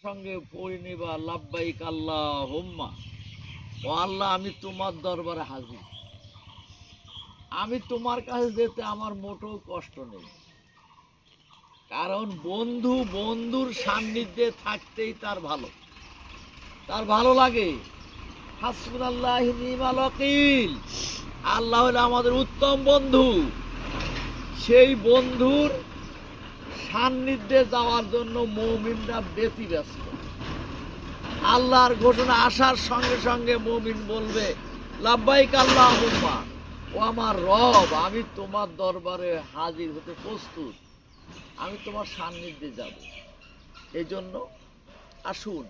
সঙ্গে পড়ে নিবা লাব্বাইক আল্লাহুম্মা, ও আল্লাহ আমি তোমার দরবারে হাজির। আমি তোমার কাছে যেতে আমার মোটেও কষ্ট নেই, কারণ বন্ধু বন্ধুর সান্নিধ্যে থাকতেই তার ভালো লাগে। হাসবুনাল্লাহি নিমাল ওয়াকিল, আল্লাহ হলো আমাদের উত্তম বন্ধু। সেই বন্ধুর সান্নিধ্যে যাওয়ার জন্য মুমিনরা ব্যতিব্যস্ত। আল্লাহর ঘোষণা আসার সঙ্গে সঙ্গে মুমিন বলবে লাব্বাইক আল্লাহুম্মা, ও আমার রব আমি তোমার দরবারে হাজির হতে প্রস্তুত, আমি তোমার সান্নিধ্যে যাব। এই জন্য আসুন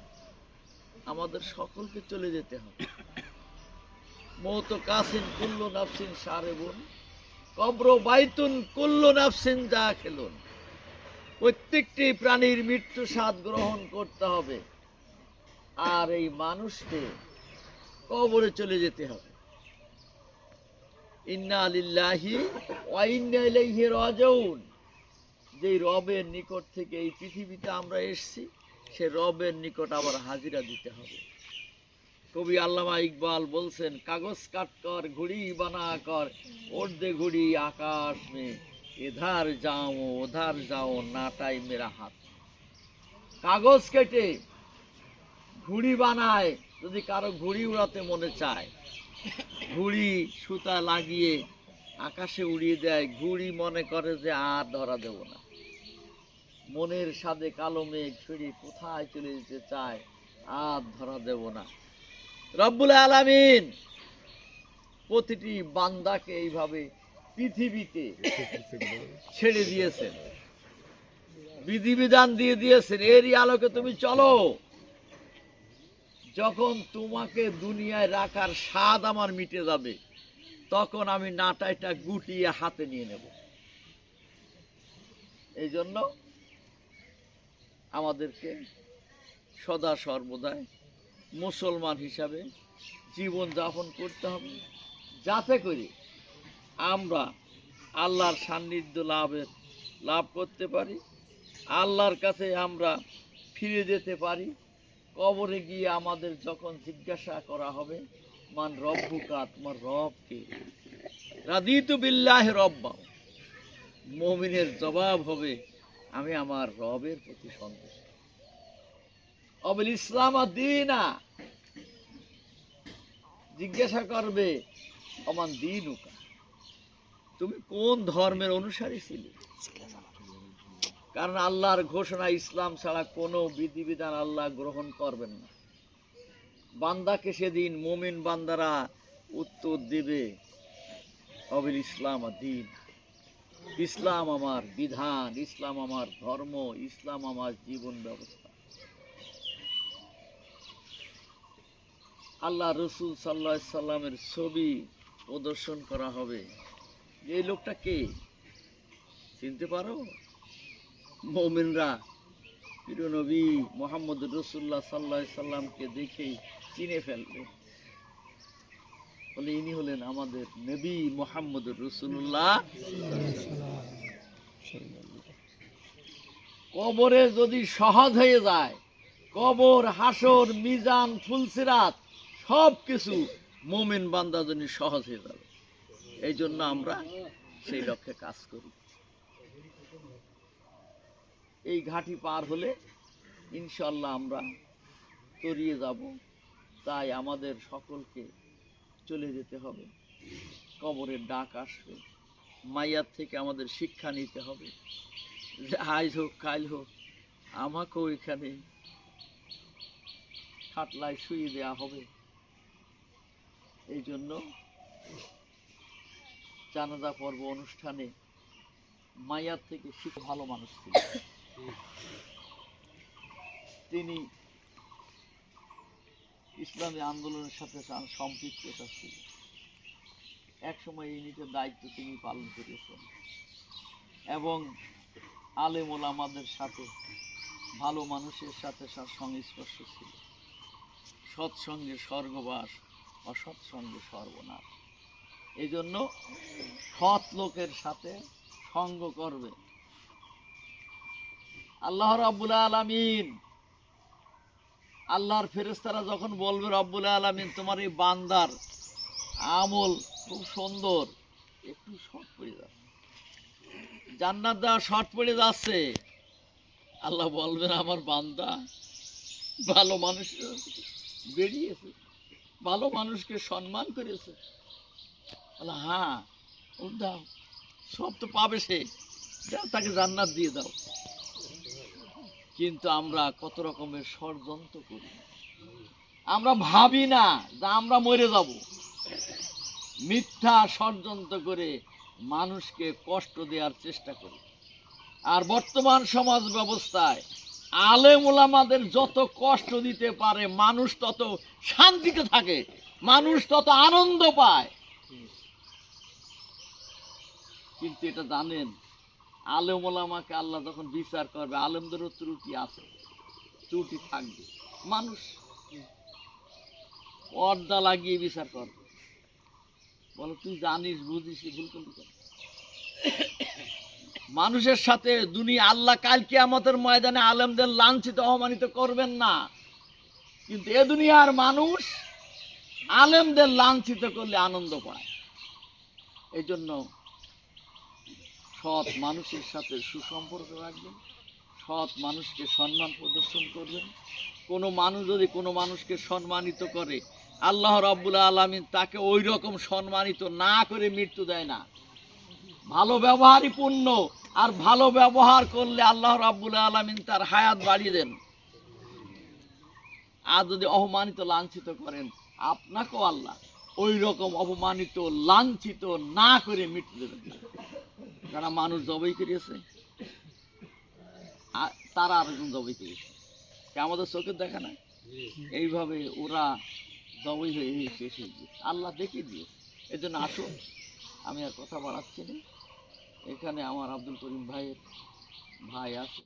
আমাদের সকলকে চলে যেতে হবে। মৌত কাসিন কুল্লু নাফসিন সারেবুন, কবর বাইতুন কুল্লু নাফসিন যা খেলুন। প্রত্যেকটি প্রাণীর মৃত্যু স্বাদ গ্রহণ করতে হবে, আর এই মানুষকে কবরে চলে যেতে হবে। ইন্না লিল্লাহি ওয়া ইন্না ইলাইহি রাজিউন। যে রবের নিকট থেকে এই পৃথিবীতে আমরা এসেছি, সে রবের নিকট আবার হাজিরা দিতে হবে। কবি আল্লামা ইকবাল বলছেন, কাগজ কাট কর ঘুড়ি বানা কর, ওড়দে ঘুড়ি আকাশ মে, এধার যাও ওধার যাও নাটাই মেরা হাত। কাগজ কেটে ঘুড়ি বানায়, যদি কারো ঘুড়ি উড়াতে মনে চায়, ঘুড়ি সুতা লাগিয়ে আকাশে উড়িয়ে দেয়, ঘুড়ি মনে করে যে আর ধরা দেব না। মনের সাথে কালো মেঘ ছড়িয়ে কোথায় চলে যেতে চায়, আর ধরা দেব না। রব্বুল আলামিন প্রতিটি বান্দাকে এইভাবে পৃথিবীতে ছেড়ে দিয়েছেন, বিধিবিধান দিয়ে দিয়েছেন, এরই আলোকে তুমি চলো। যখন তোমাকে দুনিয়ায় রাখার স্বাদ আমার মিটে যাবে, তখন আমি নাটাইটা গুটিয়ে হাতে নিয়ে নেব। এই জন্য আমাদেরকে সদা সর্বদাই মুসলমান হিসাবে জীবন যাপন করতে হবে, যাতে করে আমরা আল্লাহর সান্নিধ্য লাভ করতে পারি, আল্লাহর কাছে আমরা ফিরে যেতে পারি। কবরে গিয়ে আমাদের যখন জিজ্ঞাসা করা হবে মান রব্বুকা, তোমার রব কে, রাদিতু বিল্লাহি রব্বা, মুমিনের জবাব হবে আমি আমার রবের প্রতি সন্তুষ্ট। অবিল ইসলাম দীনা, জিজ্ঞাসা করবে অমান দীনুকা, তুমি কোন ধর্মের অনুসারী ছিলে। কারণ আল্লাহর ঘোষণা ইসলাম ছাড়া কোনো বিধিবিধান আল্লাহ গ্রহণ করবেন না। বান্দাকে সেদিন মুমিন বান্দারা উত্তর দেবে অবিল ইসলাম দ্বীন, ইসলাম আমার বিধান, ইসলাম আমার ধর্ম, ইসলাম আমার জীবন ব্যবস্থা। আল্লাহ রসুল সাল্লাল্লাহু আলাইহি সাল্লামের ছবি প্রদর্শন করা হবে। এই লোকটা কে, চিনতে পারো? মুমিনরা প্রিয় নবী মুহাম্মদ রাসূলুল্লাহ সাল্লাল্লাহু আলাইহি সাল্লামকে দেখেই চিনে ফেলবে, বলে ইনি হলেন আমাদের নবী মুহাম্মদ রাসূলুল্লাহ। কবরে যদি সহজ হয়ে যায়, কবর, হাসর, মিজান, ফুলসিরাত সব কিছু মুমিন বান্দার জন্য সহজ হয়ে যাবে। এই জন্য আমরা সেই লক্ষ্যে কাজ করি। এই ঘাটি পার হলে ইনশাল্লাহ আমরা তরিয়ে যাব। তাই আমাদের সকলকে চলে যেতে হবে, কবরের ডাক আসবে, মাইয়ার থেকে আমাদের শিক্ষা নিতে হবে যে আজ হোক কাল হোক আমাকেও এখানে খাটলায় শুয়ে দেওয়া হবে। এই জন্য জানাজা পর্ব অনুষ্ঠানে মাইয়ার থেকে শিক্ষা, ভালো মানুষ ছিল, তিনি ইসলামী আন্দোলনের সাথে সম্পৃক্ততা ছিল। একসময় এই নিজের দায়িত্ব তিনি পালন করেছেন এবং আলেম ওলামাদের সাথে, ভালো মানুষের সাথে সংস্পর্শ ছিল। সৎসঙ্গে স্বর্গবাস, অসৎসঙ্গে সর্বনাশ। এই জন্য সৎ লোকের সাথে সঙ্গ করবে। আল্লাহ রাব্বুল আলামিন আল্লাহর ফেরেশতারা যখন বলবে রব্বুল আলামিন তোমার এই বান্দার আমল খুব সুন্দর, একটু শর্ট পড়ে যাচ্ছে, জান্নাত দেওয়া শর্ট পড়ে যাচ্ছে, আল্লাহ বলবেন আমার বান্দা ভালো মানুষ বেরিয়েছে, ভালো মানুষকে সম্মান করেছে। আল্লাহ হ্যাঁ, ও দাও, সব তো পাবে সে, যাও তাকে জান্নাত দিয়ে দাও। কিন্তু আমরা কত রকমের ষড়যন্ত্র করি, আমরা ভাবি না যে আমরা মরে যাব, মিথ্যা ষড়যন্ত্র করে মানুষকে কষ্ট দেওয়ার চেষ্টা করি। আর বর্তমান সমাজ ব্যবস্থায় আলেম ওলামাদের যত কষ্ট দিতে পারে মানুষ তত শান্তিতে থাকে, মানুষ তত আনন্দ পায়। কিন্তু এটা জানেন, আলেম ওলামাকে আল্লাহ যখন বিচার করবে, আলেমদেরও ত্রুটি আছে, ত্রুটি থাকবে, মানুষ পর্দা লাগিয়ে বিচার করবে। বলো তুই জানিস বুঝিস ভুল করলি কেন? মানুষের সাথে দুনিয়া আল্লাহ কাল কিয়ামতের ময়দানে আলেমদের লাঞ্ছিত অপমানিত করবেন না, কিন্তু এ দুনিয়ার মানুষ আলেমদের লাঞ্ছিত করলে আনন্দ পায়। এই জন্য সৎ মানুষের সাথে সুসম্পর্ক রাখবেন, সৎ মানুষকে সম্মান প্রদর্শন করবেন। কোনো মানুষ যদি কোনো মানুষকে সম্মানিত করে, আল্লাহ রাব্বুল আলামিন তাকে ওই রকম সম্মানিত না করে মৃত্যু দেয় না। ভালো ব্যবহারই পুণ্য, আর ভালো ব্যবহার করলে আল্লাহ রাব্বুল আলামিন তার হায়াত বাড়িয়ে দেন। আর যদি অপমানিত লাঞ্ছিত করেন, আপনাকেও আল্লাহ ওই রকম অপমানিত লাঞ্ছিত না করে মৃত্যু দেবেন না। যারা মানুষ জবাই করিয়েছে তারা আরেকজন জবাই করিয়েছে, আমাদের চোখে দেখা না, এইভাবে ওরা জবাই হয়ে শেষ হয়ে গিয়েছে, আল্লাহ দেখিয়ে দিয়েছে। এই জন্য আসুন, আমি আর কথা বাড়াচ্ছি না, এখানে আমার আব্দুল করিম ভাইয়ের ভাই আছে।